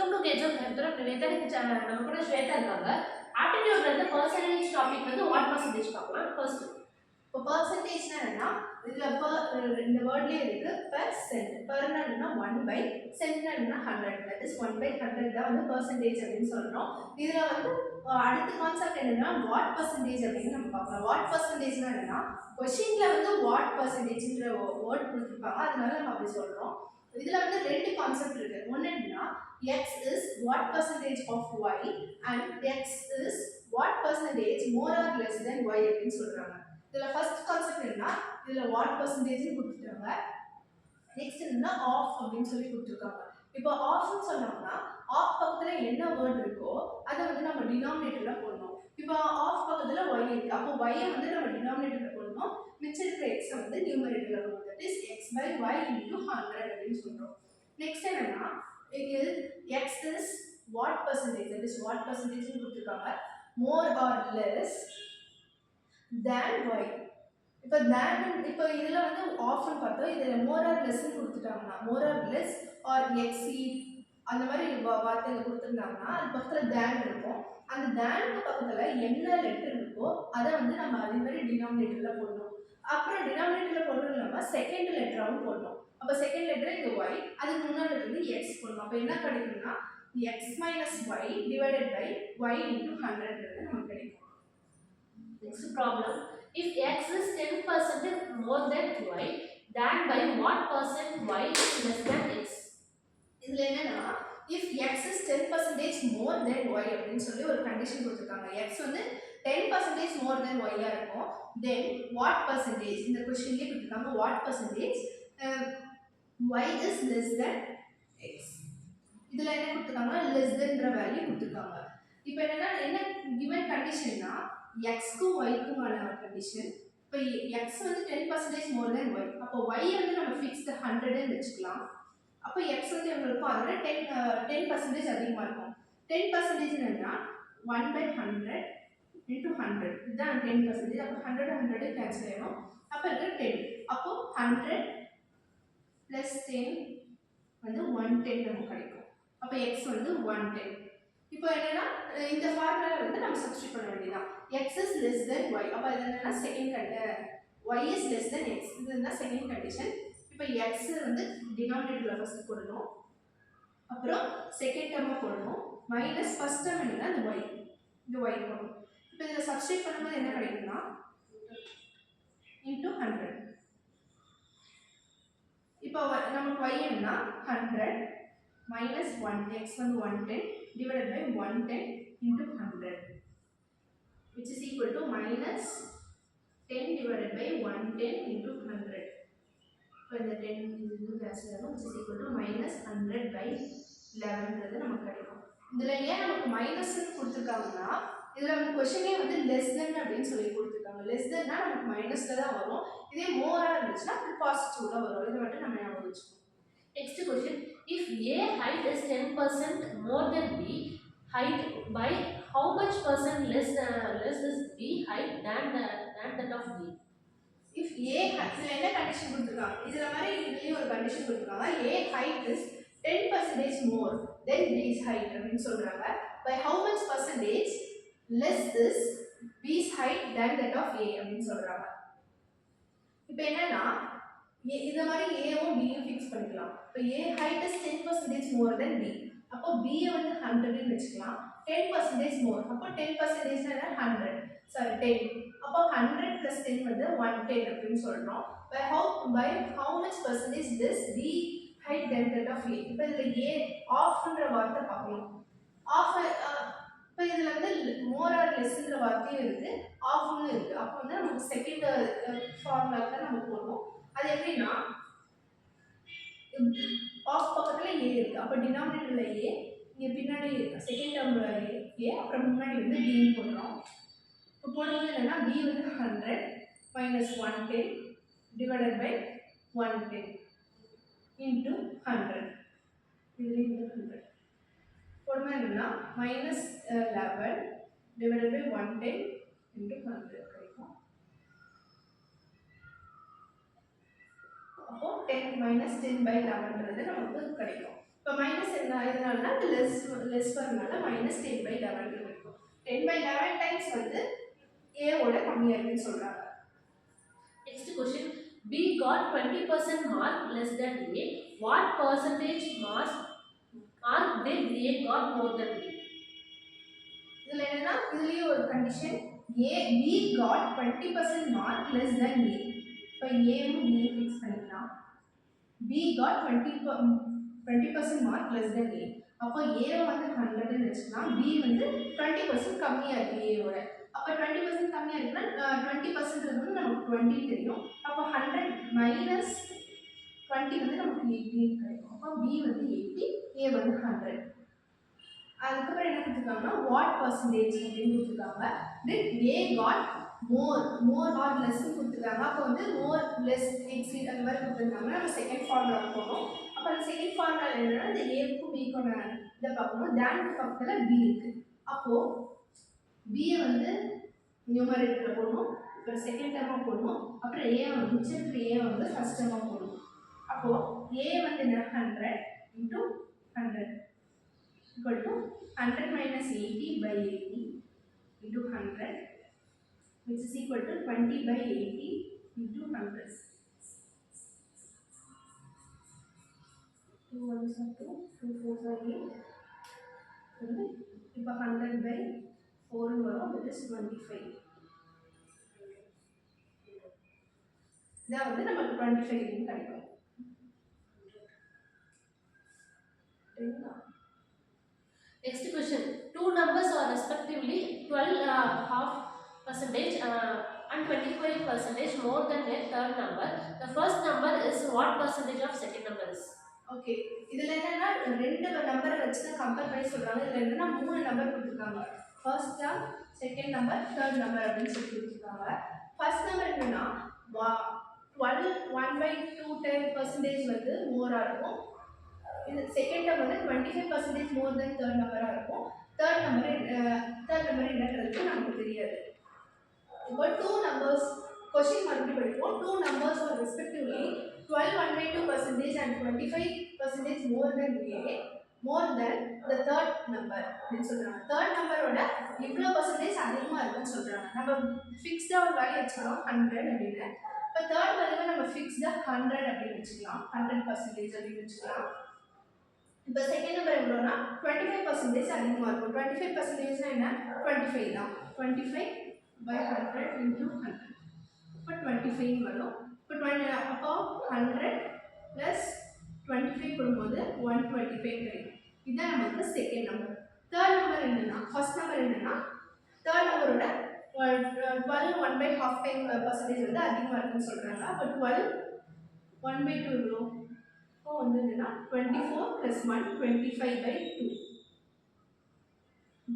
Welcome to கேஜம் ஹெல்த்ரப் நிவேதா நம்ம கூட ஸ்வேதா இருக்காங்க. ஆப்டிடியூட்ல இருந்து பெர்சன்டேஜ் டாபிக் வந்து வாட் பர்சன்டேஜ் பார்க்கலாம். ஃபர்ஸ்ட் இப்போ பர்சன்டேஜ்னா என்னன்னா இதுல இந்த வேர்ட்லயே இருக்கு பெர்சென்ட். பெர்னா 1 பை சென்ட்னா 100. தட் இஸ் 1 பை 100 தான் வந்து பெர்சன்டேஜ் அப்படின்னு சொல்றோம். இதுல வந்து அடுத்த கான்செப்ட் என்னன்னா வாட் பர்சன்டேஜ் அப்படின்னு நம்ம பார்க்கலாம். வாட் பர்சன்டேஜ்னா என்னன்னா क्वेश्चनல வந்து வாட் பர்சன்டேஜ்ன்ற வேர்ட் கொடுத்திருப்பாங்க, அதனால நம்ம அப்படி சொல்றோம். இதுல வந்து ரெண்டு கான்செப்ட் இருக்கு. ஒன்னு என்னன்னா x is what percentage of y and x is what percentage more or less than y அப்படின்னு சொல்றாங்க. இதுல ஃபர்ஸ்ட் கான்செப்ட் என்னன்னா இதுல what percentage கொடுத்துட்டாங்க. நெக்ஸ்ட் என்னன்னா ஆஃப் அப்படின்னு சொல்லி கொடுத்துருக்காங்க. இப்போ ஆஃப்னு சொன்னோம்னா ஆஃப் பக்கத்துல என்ன வேர்ட் இருக்கோ அதை வந்து நம்ம டினாமினேட்டர்ல போடணும். இப்போ ஆஃப் பக்கத்துல y இருக்கு, அப்போ y வந்து நம்ம டினாமினேட்டர்ல போடணும், மிச்சம் இருக்கிற x வந்து நியூமரேட்டர்ல போடணும். That is x by y into 100 அப்படின்னு சொல்றோம். நெக்ஸ்ட் என்னன்னா x is what percentage, that is what percentage னு கொடுத்திருக்காங்க, more or less than y. இப்போ இதுல வந்து ஆஃப்னு பார்த்தோம், இதுல more or less னு கொடுத்துட்டாங்கன்னா more or less or exceed அந்த மாதிரி வார்த்தைகள் கொடுத்துருந்தாங்கன்னா அது பக்கத்துல தேன் இருக்கும். அந்த தேனுக்கு பக்கத்துல என்ன லெட்டர் இருக்கோ அதை வந்து நம்ம அதே மாதிரி டினாமினேட்டர்ல போடணும். அப்புறம் டினாமினேட்டர்ல போடுறது இல்லாம செகண்ட் லெட்டராகவும் போடணும். அப்போ செகண்ட் லெட்டர் இங்க y, அதுக்கு முன்னாடி வந்து x போடணும். அப்போ என்ன கிடைக்கும்னா x minus y divided by y into 100 நமக்கு கிடைக்கும். next problem, if x is 10% more than y, then by what percent y is less than x? இதுல என்னன்னா if x is 10% more than y அப்படின்னு சொல்லி ஒரு கண்டிஷன் கொடுத்திருக்காங்க. x வந்து 10% more than y ஆ இருக்கும். then what percentage, இந்த क्वेश्चनலயே கொடுத்திருக்காங்க what percentage y is less than x. இதுல என்ன கொடுத்திருக்காங்க less thanன்ற வேல்யூ கொடுத்திருக்காங்க. இப்போ என்னன்னா என்ன given கண்டிஷன்னா x க்கு y க்குமான கண்டிஷன். இப்போ x வந்து 10% more than y, அப்போ y வந்து நம்ம ஃபிக்ஸ்ட் 100 ன்னு வெச்சுக்கலாம். அப்போ x வந்து எவ்வளவு இருக்கும், அதோட 10% அதிகமா இருக்கும். 10% என்னன்னா 1 by 100 into 100, இதுதான் 10%. அப்போ 100 100 கேன்சல் ஆயிடும். அப்போ இருக்கு 10. அப்போ 100 plus 10 வந்து 110 நமக்கு கிடைக்கும். அப்போ x வந்து 110. இப்போ என்னன்னா இந்த ஃபார்முலா வந்து நம்ம சப்ஸ்டிட்யூட் பண்ண வேண்டியதான். x is less than y. அப்போ இது என்னன்னா second y is less than x, இதுதான் செகண்ட் கண்டிஷன். இப்போ x வந்து டினாமினேட்டர்ல ஃபர்ஸ்ட் போடணும், அப்புறம் செகண்ட் டேர்ம் போடணும், மைனஸ் ஃபர்ஸ்ட் டேர்ம் என்னன்னா இந்த y, இந்த y போடணும். இப்போ இத சப்ஸ்டிட்யூட் பண்ணும்போது என்ன கிடைக்கும்னா into 100. இப்போ நமக்கு y என்னன்னா 100 minus 1, x வந்து 110 divided by 110 into 100, which is equal to minus 10 divided by 110 into 100. இப்போ இந்த 10 இது கேன்சல் ஆகும், which is equal to minus 100 by 11 நமக்கு கிடைக்கும். இதுல ஏன் நமக்கு மைனஸ் கொடுத்திருக்காங்கன்னா இதுல வந்து क्वेश्चनே வந்து less than அப்படினு சொல்லி கொடுத்திருக்காங்க. less thanனா நமக்கு மைனஸ்ல தான் வரும். இதே மோரா இருந்துச்சுனா பாசிட்டிவ்ல வரும். இத மட்டும் நம்ம ஞாபகம் வச்சுக்கணும். Next question, if a height is 10% more than b height, by how much percent less is b height than that of b? if a height, என்ன கண்டிஷன் கொடுத்திருக்காங்க, இதுல மாதிரி இதுலயும் ஒரு கண்டிஷன் கொடுத்திருக்காங்க. a height is 10% more than b's height அப்படினு சொல்றாங்க. by how much percentage less is b's height than that of a அப்படினு சொல்றாங்க. இப்போ என்னன்னா இந்த மாதிரி a வும் b யும் ஃபிக்ஸ் பண்ணிக்கலாம். இப்போ a height is 10% more than b, அப்போ b வந்து 100 ன்னு வெச்சுக்கலாம். 10% more, அப்போ 10% னா 100, sorry 10, அப்போ 100 plus 10 வந்து 110 அப்படினு சொல்றோம். by how much percentage this b height than that of a. இப்போ இதுல a ஆஃப்ன்ற வார்த்தை பார்க்கணும். ஆஃப் இப்போ இதுல வந்து more or lessன்ற வார்த்தையும் இருக்கு, ஆஃப்னு இருக்கு. அப்போ வந்து நமக்கு செகண்ட் ஃபார்முலாக்கு தான் நம்ம போறோம். அது எப்படின்னா ஆஃப் பக்கத்துல a இருக்கு, அப்ப டினாமினேட்டர்ல a, இங்க பின்னாடி செகண்ட் டேர்ம்ல a, அப்புறம் முன்னாடி வந்து b ன்னு போடுறோம். இப்போ போடும்போது என்னன்னா b வந்து 100 minus 110 divided by 110 into 100, இது 100 போடும்போது என்னன்னா minus 11 divided by 110 into 100 கிடைக்கும். அப்போ 10 minus 10 by 11 நமக்கு கிடைக்கும். இப்போ மைனஸ் என்ன இதனாலனா லெஸ் வரனால -10/11 இருக்கும். 10/11 டைம்ஸ் வந்து ஏவோட கம்மியாக இருக்குன்னு சொல்கிறாங்க. Next question. B got 20% mark less than A. What percentage mark did A got more than B? இதில் என்னன்னா இதுலேயே ஒரு condition B got 20% mark less than A. இப்போ ஏவும் B ஃபிக்ஸ் பண்ணிக்கலாம். B got 20% mark less than A. அப்போ A வந்து 100ன்னு வச்சுக்கலாம். B வந்து 20% கம்மியாக இருக்குது ஏவோட. அப்போ 20% கம்மியாக இருக்குன்னா 20% வந்து நமக்கு 20 தெரியும். அப்போ 100 மைனஸ் 20 வந்து நமக்கு 80 கிடைக்கும். அப்போ B வந்து 80, A வந்து 100. அதுக்கப்புறம் என்ன கொடுத்துருக்காங்கன்னா வாட் பர்சன்டேஜ் அப்படின்னு கொடுத்துருக்காங்க. தென் ஏ காட் மோர் ஆர் லெஸ்ன்னு கொடுத்துருக்காங்க. அப்போ வந்து மோர் லெஸ் எக்ஸீட் அந்த மாதிரி கொடுத்துருக்காங்க. நம்ம செகண்ட் ஃபார்முலா போகணும். அப்போ அந்த செகண்ட் ஃபார்முலா என்னன்னா இந்த ஏவுக்கும் பிக்கும் இதை பார்க்கணும். தேனுக்கு பக்கத்தில் பி இருக்குது. அப்போது பியை வந்து நியூமரேட்டரில் போடணும், அப்புறம் செகண்ட் டேர்மாக போடணும், அப்புறம் ஏ வந்து மிச்சத்துக்கு ஏ வந்து ஃபஸ்ட் டேர்மாக போடணும். அப்போது ஏ வந்து என்ன 100 × 100 equal to 100 minus 80/80 into 100, which is equal to 20/80 into 100. 2 1s are 2, 2 4s are 8. இப்போ 100/4 வரும், that is 25. இதான் வந்து நமக்கு 25 கிடைக்கும். Next question. Two numbers are respectively 12.5% and 25% more than their third number. The first number is what percentage of second number is? Okay, இதில் என்னன்னா ரெண்டு நம்பரை வச்சு தான் கம்பேர் பண்ணி சொல்கிறாங்க. இதில் என்னன்னா 3 நம்பர் கொடுத்துருக்காங்க. First term, second number, third number அப்படின்னு சொல்லி கொடுத்துருக்காங்க. ஃபர்ஸ்ட் நம்பர் என்னன்னா 12 1/2 வந்து மோராக இருக்கும். இது செகண்ட் டேர்ம் வந்து 25% மோர் தென் தேர்ட் நம்பராக இருக்கும். தேர்ட் நம்பர் என்னன்றது நமக்கு தெரியாது. இப்போ 2 நம்பர்ஸ் கொஸ்டின் மறுபடியும் படிப்போம். 2 numbers are respectively 12 1/2% and 25% more than A, more than the third number அப்படின்னு சொல்றாங்க. தேர்ட் நம்பரோட இவ்வளோ பர்சன்டேஜ் அதிகமாக இருக்குன்னு சொல்றாங்க. நம்ம ஃபிக்ஸ்டாக ஒரு வேல்யூ வச்சுக்கலாம் 100 அப்படின்னு. இப்போ தேர்ட் வேல்யூவை நம்ம ஃபிக்ஸ்டாக 100 அப்படின்னு வச்சுக்கலாம், 100% அப்படின்னு வச்சுக்கலாம். இப்போ செகண்ட் நம்பர் எவ்வளோனா 25% அதிகமாக இருக்கும். 25% என்ன 25 தான். 25/100 into 100. இப்போ 25 வரும். இப்போ 100 ப்ளஸ் 25 போடும்போது 125 கிடைக்கும். இதுதான் நமக்கு செகண்ட் நம்பர். தேர்ட் நம்பர் என்னன்னா ஃபர்ஸ்ட் நம்பர் என்னன்னா தேர்ட் நம்பரோட 12 1/2% வந்து அதிகமாக இருக்குன்னு சொல்கிறாங்க. அப்போ 12 1/2 எவ்வளோ? இப்போ வந்து என்னன்னா 24 + 1 25/2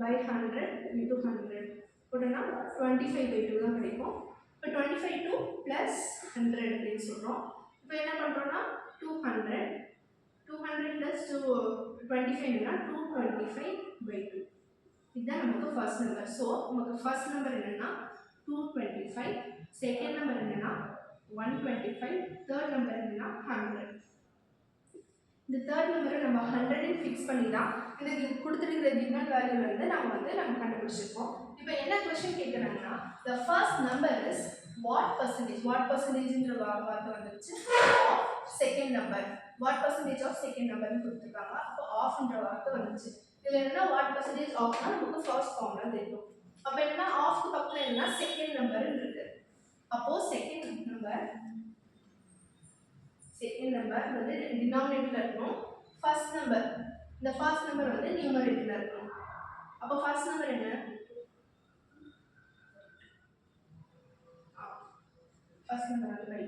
100 into 100 போட்டோம்னா 25/2 தான் கிடைக்கும். இப்போ 25/2 + 100 அப்படின்னு சொல்கிறோம். இப்போ என்ன பண்ணுறோம்னா 200 + 25 225/2. இதுதான் நமக்கு ஃபர்ஸ்ட் நம்பர். ஸோ நமக்கு ஃபர்ஸ்ட் நம்பர் என்னன்னா 225, செகண்ட் நம்பர் என்னன்னா 125, தேர்ட் நம்பர் என்னன்னா 100. இந்த தேர்ட் நம்பரை நம்ம 100 ஃபிக்ஸ் பண்ணி தான் இந்த கொடுத்துருக்கிற கிவன் வேல்யூலேருந்து நம்ம கண்டுபிடிச்சிருக்கோம். இப்போ என்ன கொஸ்டின் கேட்குறாங்கன்னா the first number is what percentageன்ற வார்த்தை வந்துருச்சு. Second number what percentage of second நம்பர்னு கொடுத்துருக்காங்க. அப்போ ஆஃப்ன்ற வார்த்தை வந்துச்சு. இதில் என்னன்னா what percentage ஆஃப்னா நமக்கு ஃபர்ஸ்ட் ஃபார்ம்லாம் தெரியும். அப்போ என்னன்னா ஆஃப்க்கு பக்கத்தில் என்னன்னா செகண்ட் நம்பர்னு இருக்கு. அப்போது செகண்ட் நம்பர் வந்து டினாமினேட்டரில் இருக்கணும். ஃபர்ஸ்ட் நம்பர் வந்து நியூமரேட்டரில் இருக்கணும். அப்போ ஃபர்ஸ்ட் நம்பர் என்ன? ஃபர்ஸ்ட் நம்பர் வந்து பை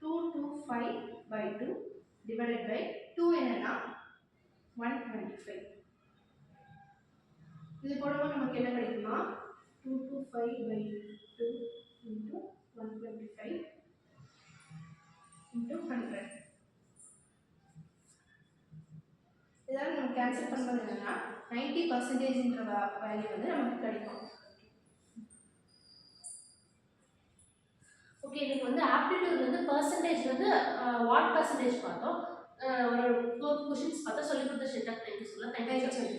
225/2 டிவைடட் பை 2 என்னன்னா 125. இது போடும்போது நமக்கு என்ன கிடைக்குமா 225/2 into 125 into 100. இதெல்லாம் நம்ம கேன்சல் பண்ணுறது என்னன்னா 90%ன்ற வேல்யூ வந்து நமக்கு கிடைக்கும். ஓகே, இன்னைக்கு வந்து ஆப்டிடியூட் வந்து பர்சன்டேஜ் வந்து வாட் பர்சன்டேஜ் பார்த்தோம். ஒரு 4 கொஷின்ஸ் பார்த்தா சொல்லி கொடுத்த ஷெட்டாக் தேங்க்யூ சொல்லலாம். தேங்க்யூ.